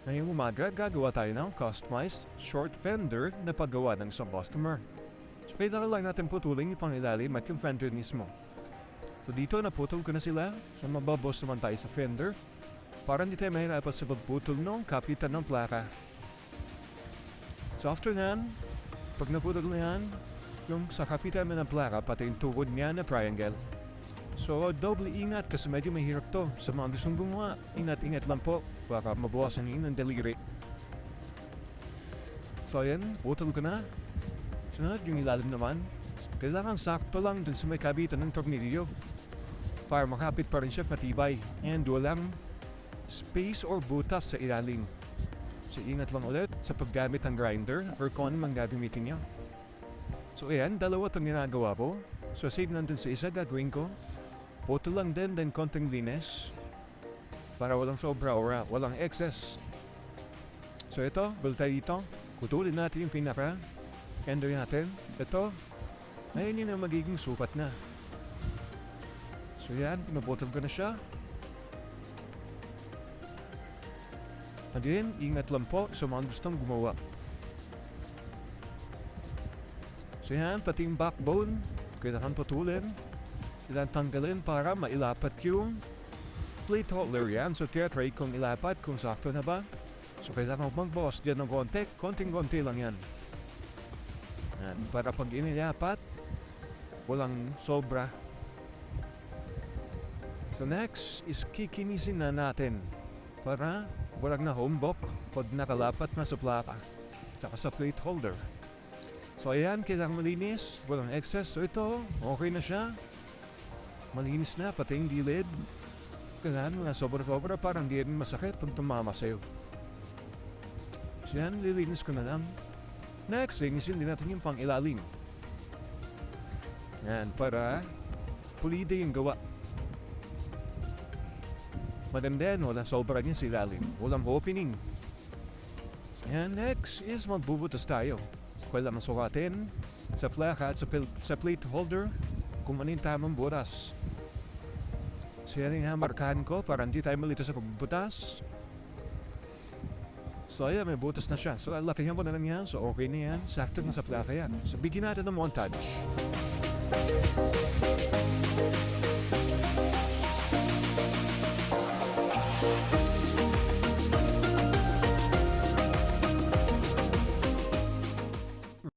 Ngayong umaga, gagawa tayo ng customized short fender na paggawa ng isang customer. So, kailangan lang natin putulin yung pangilalim at yung fender mismo. So, dito naputol ko na sila. So, mababos naman tayo sa fender para hindi tayo mahirapan sa pagputol ng kapitan ng plaka. So, after nan, pag naputol na yan, yung sa kapitan mo ng plaka, pati yung tuhod niya na triangle. So, doble ingat kasi medyo mahirap to. Sa mga gustong gumawa, ingat-ingat lang po. Baka mabawasan yun ng daliri. So, ayan, putol ko na. Sunod, yung ilalim naman. Kailangan sakto lang dun sa may kabitan ng tornilyo para makapit pa rin siya matibay. And walang space or butas sa ilalim. So, ingat lang ulit sa paggamit ng grinder or kung ano mang gagamitin niya. So, ayan, dalawa itong ginagawa ko. So, save nandun sa isa, gagawin ko. Putol lang din konting linis para walang sobra or walang excess. So ito, balik tayo dito. Kutulin natin yung pinaka. Fender natin. Ito, ngayon yun ang magiging sukat na. So yan, pinaputol ko na siya. And then, ingat lang po sa mga gustong gumawa. So yan, pati yung backbone, kailangan putulin. Kailangan tanggalin para mailapat yung plate holder yan. So try kung ilapat kung sakto na ba. So kailangan magbawas dyan ng konting-konti lang yan. And para pag inilapat, walang sobra. So next is kikinisin na natin para walang na homebook pag nakalapat na sa plaka at sa plate holder. So ayan, kailangan malinis, walang excess. So ito, okay na siya. Malinis na, pati yung gilid. Kailangan mga sobra-sobra parang di rin masakit pag tumama sa'yo. So yan, lilinis ko na lang. Next, linisin din natin yung pang-ilalim. Yan, para pulida yung gawa. Maganda yan, walang sobra niya sa ilalim. Walang opening. So yan, next is magbubutas tayo. Kailangan masukatin sa plaka at sa plate holder kung ano yung tamang butas. So yan yung hamarkahan ko para hindi tayo malito sa pagbutas. So ayan, may butas na siya. So lapihan ko na lang yan. So okay na yan. Sakto na sa plaka yan. So bigyan natin ng montage.